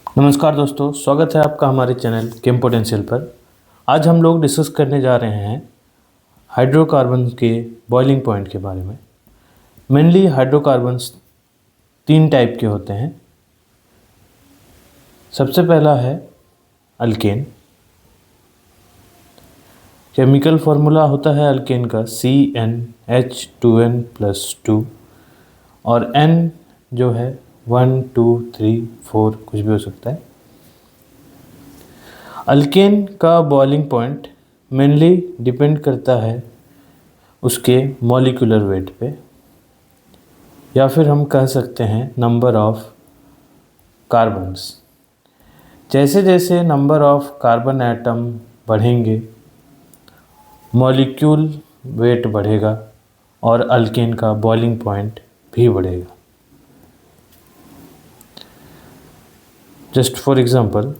नमस्कार दोस्तों, स्वागत है आपका हमारे चैनल केम पोटेंशियल पर। आज हम लोग डिस्कस करने जा रहे हैं हाइड्रोकार्बन्स के बॉइलिंग पॉइंट के बारे में। मेनली हाइड्रोकार्बन्स तीन टाइप के होते हैं। सबसे पहला है अल्केन। केमिकल फार्मूला होता है अल्केन का CnH2n+2 और N जो है 1 2 3 4 कुछ भी हो सकता है। अल्केन का बॉइलिंग पॉइंट मेनली डिपेंड करता है उसके मॉलिक्यूलर वेट पे, या फिर हम कह सकते हैं नंबर ऑफ कार्बन्स। जैसे जैसे नंबर ऑफ कार्बन एटम बढ़ेंगे मॉलिक्यूल वेट बढ़ेगा और अल्केन का बॉइलिंग पॉइंट भी बढ़ेगा। Just for example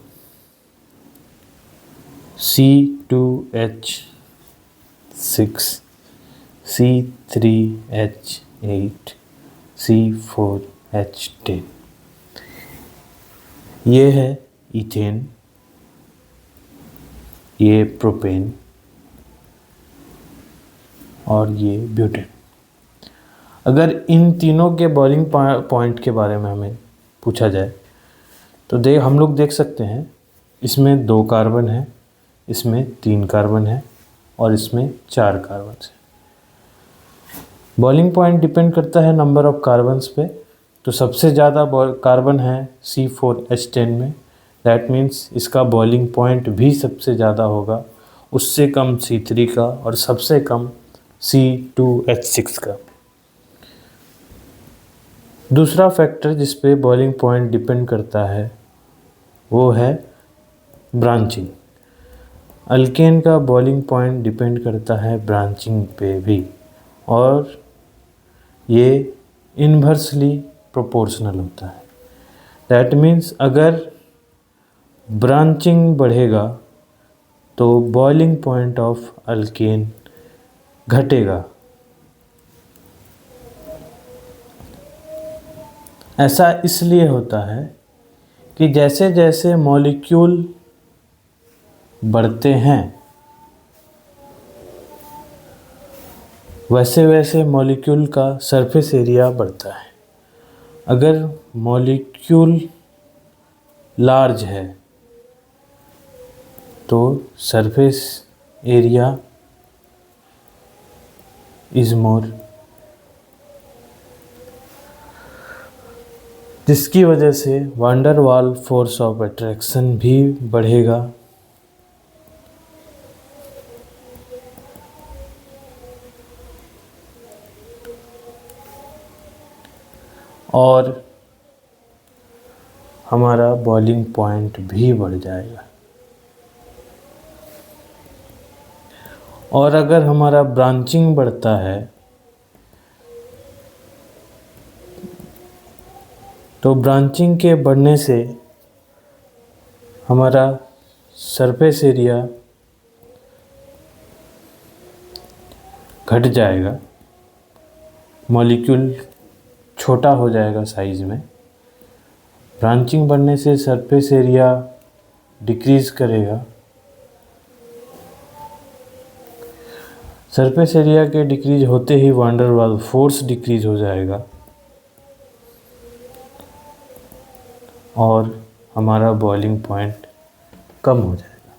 C2H6 C3H8 C4H10, ये है इथेन, ये प्रोपेन और ये ब्यूटेन। अगर इन तीनों के बॉइलिंग पॉइंट के बारे में हमें पूछा जाए तो हम लोग देख सकते हैं इसमें 2 कार्बन है, इसमें 3 कार्बन है और इसमें 4 कार्बन है। बॉइलिंग पॉइंट डिपेंड करता है नंबर ऑफ कार्बन्स पे। तो सबसे ज़्यादा कार्बन है C4H10 में, दैट मीन्स इसका बॉइलिंग पॉइंट भी सबसे ज़्यादा होगा। उससे कम C3 का और सबसे कम C2H6 का। दूसरा फैक्टर जिस पे बॉइलिंग पॉइंट डिपेंड करता है वो है ब्रांचिंग। अल्केन का बॉइलिंग पॉइंट डिपेंड करता है ब्रांचिंग पे भी, और ये इन्वर्सली प्रोपोर्शनल होता है। दैट मीन्स अगर ब्रांचिंग बढ़ेगा तो बॉइलिंग पॉइंट ऑफ अल्केन घटेगा। ऐसा इसलिए होता है कि जैसे जैसे मॉलिक्यूल बढ़ते हैं वैसे वैसे मॉलिक्यूल का सरफेस एरिया बढ़ता है। अगर मॉलिक्यूल लार्ज है तो सरफेस एरिया इज मोर, जिसकी वजह से wander Waals force of attraction भी बढ़ेगा। और हमारा बॉइलिंग पॉइंट भी बढ़ जाएगा। और अगर हमारा ब्रांचिंग बढ़ता है तो ब्रांचिंग के बढ़ने से हमारा सरफेस एरिया घट जाएगा, मॉलिक्यूल छोटा हो जाएगा साइज़ में। ब्रांचिंग बढ़ने से सरफेस एरिया डिक्रीज़ करेगा। सरफेस एरिया के डिक्रीज होते ही वांडर वाल फोर्स डिक्रीज हो जाएगा और हमारा बॉइलिंग पॉइंट कम हो जाएगा।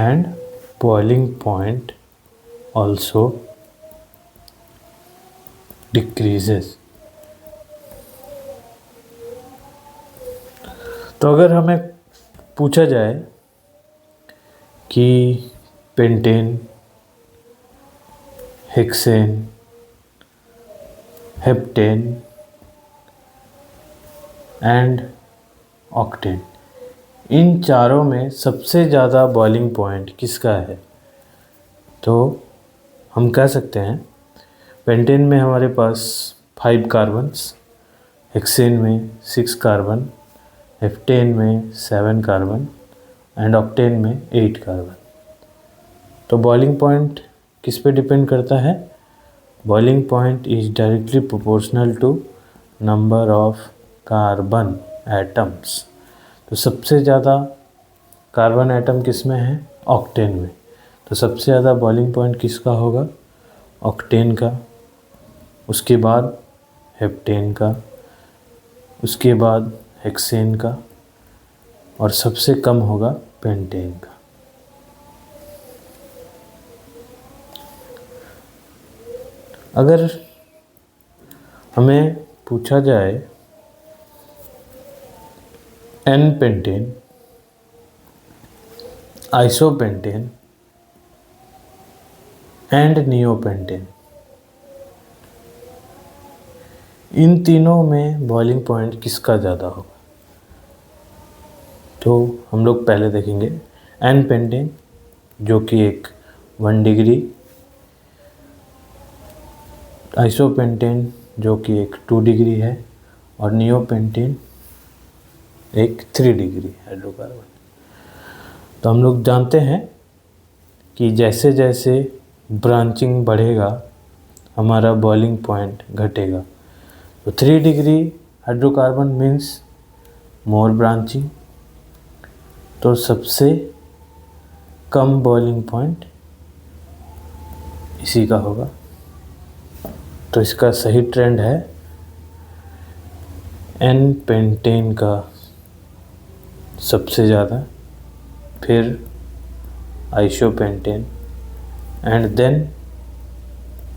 And boiling point also decreases. तो अगर हमें पूछा जाए कि pentane, hexane, heptane and octane, इन चारों में सबसे ज़्यादा बॉइलिंग पॉइंट किसका है, तो हम कह सकते हैं पेंटेन में हमारे पास 5 कार्बन्स, हेक्सेन में 6 कार्बन, हेप्टेन में 7 कार्बन एंड ऑक्टेन में 8 कार्बन। तो बॉइलिंग पॉइंट किस पे डिपेंड करता है? Boiling point is directly proportional to number of carbon atoms. तो सबसे ज़्यादा कार्बन एटम किस में है? ऑक्टेन में। तो सबसे ज़्यादा बॉइलिंग पॉइंट किसका होगा? ऑक्टेन का। उसके बाद हेप्टेन का, उसके बाद हेक्सेन का, और सबसे कम होगा पेंटेन का। अगर हमें पूछा जाए n pentane, isopentane and neopentane, इन तीनों में बॉइलिंग पॉइंट किसका ज़्यादा होगा? तो हम लोग पहले देखेंगे एन पेंटेन, जो कि एक 1 डिग्री, आइसोपेंटेन जो कि एक 2 डिग्री है, और नियोपेंटेन एक 3 डिग्री हाइड्रोकार्बन। तो हम लोग जानते हैं कि जैसे जैसे ब्रांचिंग बढ़ेगा हमारा बॉइलिंग पॉइंट घटेगा। तो 3 degree hydrocarbon means more branching, तो सबसे कम बॉइलिंग पॉइंट इसी का होगा। तो इसका सही ट्रेंड है एन पेंटेन का सबसे ज़्यादा, फिर आइसोपेंटेन एंड देन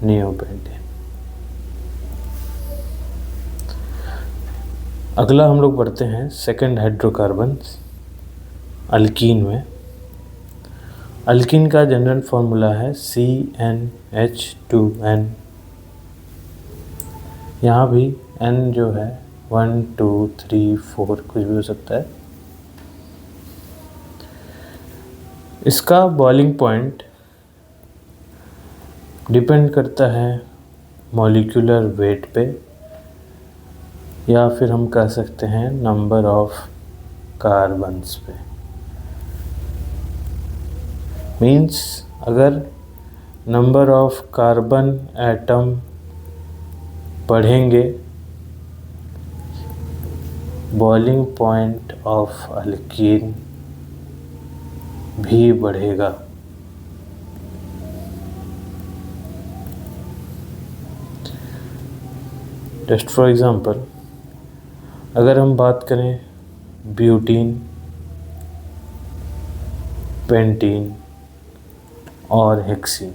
नियोपेंटेन। अगला हम लोग बढ़ते हैं सेकंड हाइड्रोकार्बन अल्कीन में। अल्कीन का जनरल फॉर्मूला है CnH2n। यहाँ भी n जो है 1 2 3 4 कुछ भी हो सकता है। इसका बॉइलिंग पॉइंट डिपेंड करता है मॉलिक्यूलर वेट पे, या फिर हम कह सकते हैं नंबर ऑफ कार्बन्स पे। मीन्स अगर नंबर ऑफ कार्बन एटम बढ़ेंगे, बॉइलिंग पॉइंट ऑफ अल्कीन भी बढ़ेगा। जस्ट फॉर एग्जांपल, अगर हम बात करें ब्यूटीन, पेंटीन और हेक्सीन,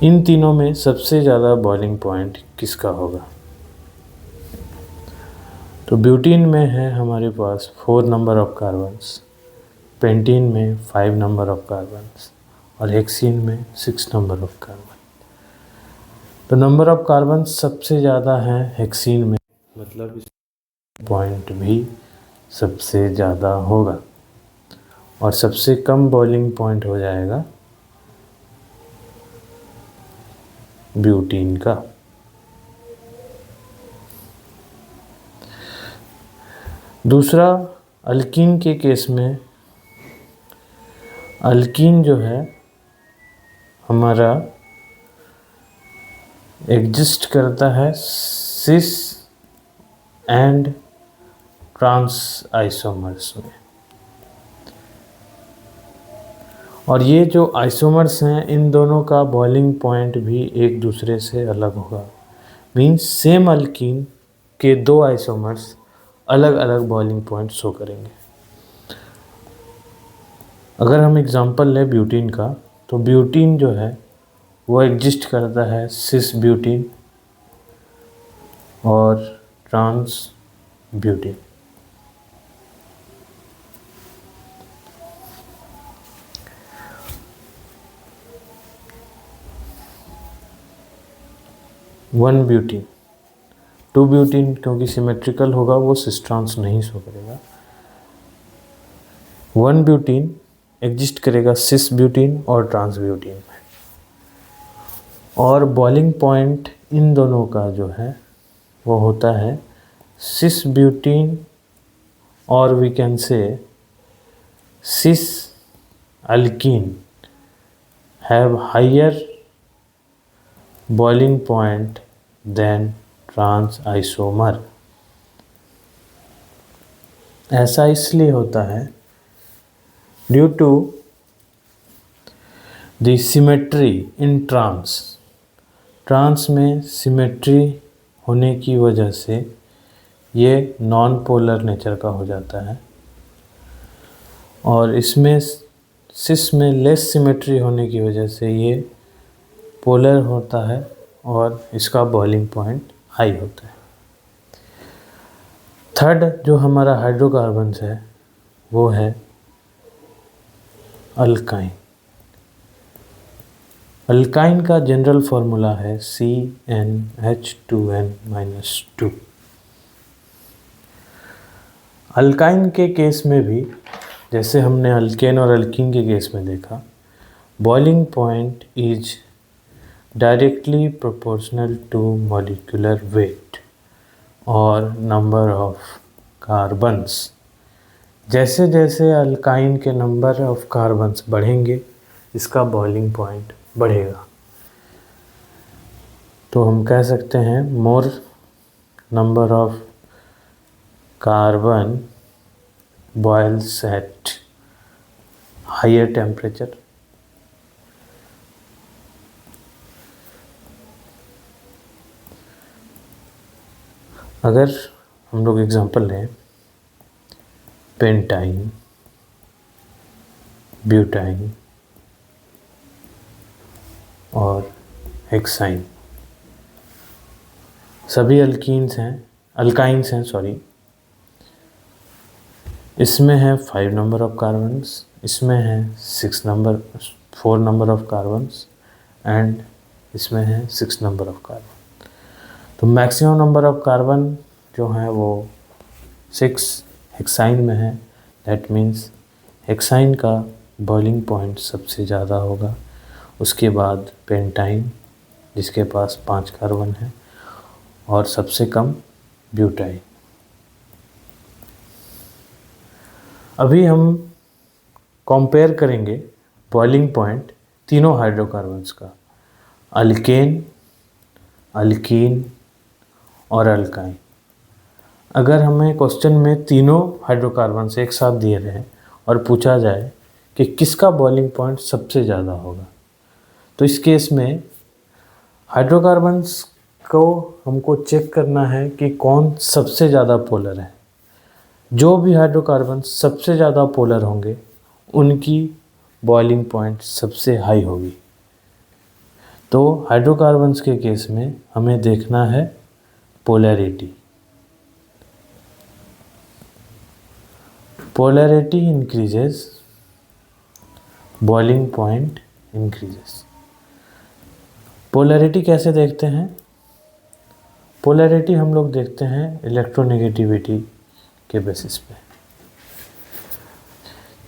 इन तीनों में सबसे ज़्यादा बॉइलिंग पॉइंट किसका होगा? तो ब्यूटीन में है हमारे पास 4 नंबर ऑफ कार्बन्स, पेंटीन में 5 नंबर ऑफ कार्बन्स, और हेक्सीन में 6 नंबर ऑफ कार्बन। तो नंबर ऑफ कार्बन सबसे ज़्यादा है हेक्सीन में, मतलब पॉइंट भी सबसे ज़्यादा होगा, और सबसे कम बॉइलिंग पॉइंट हो जाएगा ब्यूटीन का। दूसरा, अल्कीन के केस में अल्कीन जो है हमारा एग्जिस्ट करता है सिस एंड ट्रांस आइसोमर्स में, और ये जो आइसोमर्स हैं इन दोनों का बॉइलिंग पॉइंट भी एक दूसरे से अलग होगा। मीन्स सेम अल्कीन के 2 आइसोमर्स अलग अलग बॉइलिंग पॉइंट शो करेंगे। अगर हम एग्जांपल लें ब्यूटीन का, तो ब्यूटीन जो है वो एग्जिस्ट करता है सिस ब्यूटीन और trans butene. One butene, 2 butene क्योंकि सिमेट्रिकल होगा वो सिस ट्रांस नहीं शो करेगा। 1 ब्यूटीन एग्जिस्ट करेगा सिस ब्यूटीन और ट्रांस ब्यूटीन में, और बॉइलिंग पॉइंट इन दोनों का जो है वो होता है सिस ब्यूटीन, और we can say cis alkene have higher boiling point than trans isomer. ऐसा इसलिए होता है due to the symmetry in trans. Trans में सिमेट्री होने की वजह से ये नॉन पोलर नेचर का हो जाता है, और इसमें सिस में लेस सिमेट्री होने की वजह से ये पोलर होता है और इसका बॉइलिंग पॉइंट हाई होता है। थर्ड जो हमारा हाइड्रोकार्बन्स है वो है अल्काइन। अल्काइन का जनरल फार्मूला है CnH2n-2। अल्काइन के केस में भी जैसे हमने अल्केन और अल्कीन के केस में देखा, boiling point is directly proportional to molecular weight और नंबर ऑफ कार्बन्स। जैसे जैसे अल्काइन के नंबर ऑफ कार्बन्स बढ़ेंगे इसका बॉइलिंग पॉइंट बढ़ेगा। तो हम कह सकते हैं more number of carbon boils at higher temperature. अगर हम लोग एग्जांपल लें पेंटाइन, ब्यूटाइन और हेक्साइन, सभी अल्काइंस हैं सॉरी। इसमें है 5 नंबर ऑफ कार्बन्स, इसमें है 4 नंबर ऑफ कार्बन्स एंड इसमें है 6 नंबर ऑफ कार्बन। तो मैक्सिमम नंबर ऑफ कार्बन जो है वो 6 हेक्साइन में है। दैट मीन्स हेक्साइन का बॉइलिंग पॉइंट सबसे ज़्यादा होगा, उसके बाद पेंटाइन जिसके पास 5 कार्बन है, और सबसे कम ब्यूटाइन। अभी हम कंपेयर करेंगे बॉइलिंग पॉइंट तीनों हाइड्रोकार्बन्स का, अल्केन, अल्कीन और अल्काइन। अगर हमें क्वेश्चन में तीनों हाइड्रोकार्बन्स एक साथ दिए रहे और पूछा जाए कि किसका बॉइलिंग पॉइंट सबसे ज़्यादा होगा, तो इस केस में हाइड्रोकार्बन्स को हमको चेक करना है कि कौन सबसे ज़्यादा पोलर है। जो भी हाइड्रोकार्बन्स सबसे ज़्यादा पोलर होंगे उनकी बॉइलिंग पॉइंट सबसे हाई होगी। तो हाइड्रोकार्बन्स के केस में हमें देखना है polarity. Polarity increases, boiling point increases. Polarity कैसे देखते हैं? पोलैरिटी हम लोग देखते हैं इलेक्ट्रोनेगेटिविटी के बेसिस पे।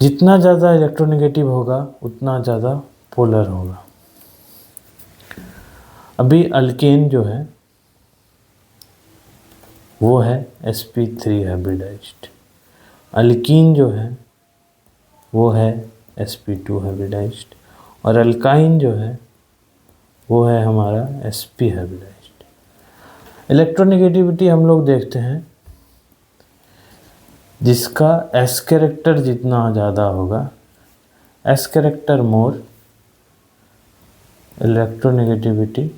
जितना ज़्यादा इलेक्ट्रोनेगेटिव होगा उतना ज़्यादा पोलर होगा। अभी अल्केन जो है वो है sp3 हाइब्रिडाइज्ड, अल्कीन जो है वो है sp2 हाइब्रिडाइज्ड, और अल्काइन जो है वो है हमारा sp हाइब्रिडाइज्ड। इलेक्ट्रोनेगेटिविटी हम लोग देखते हैं जिसका s कैरेक्टर जितना ज़्यादा होगा, s कैरेक्टर मोर, इलेक्ट्रोनेगेटिविटी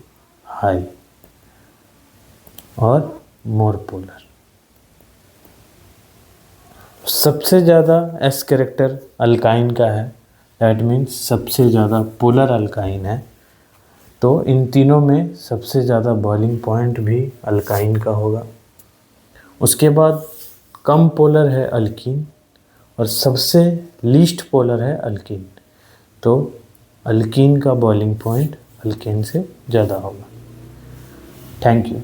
हाई और मोर पोलर। सबसे ज़्यादा s कैरेक्टर अल्काइन का है, दैट मीन्स सबसे ज़्यादा पोलर अल्काइन है। तो इन तीनों में सबसे ज़्यादा बॉइलिंग पॉइंट भी अल्काइन का होगा। उसके बाद कम पोलर है अल्कीन और सबसे लीस्ट पोलर है अल्कीन। तो अल्कीन का बॉइलिंग पॉइंट अल्केन से ज़्यादा होगा। Thank you.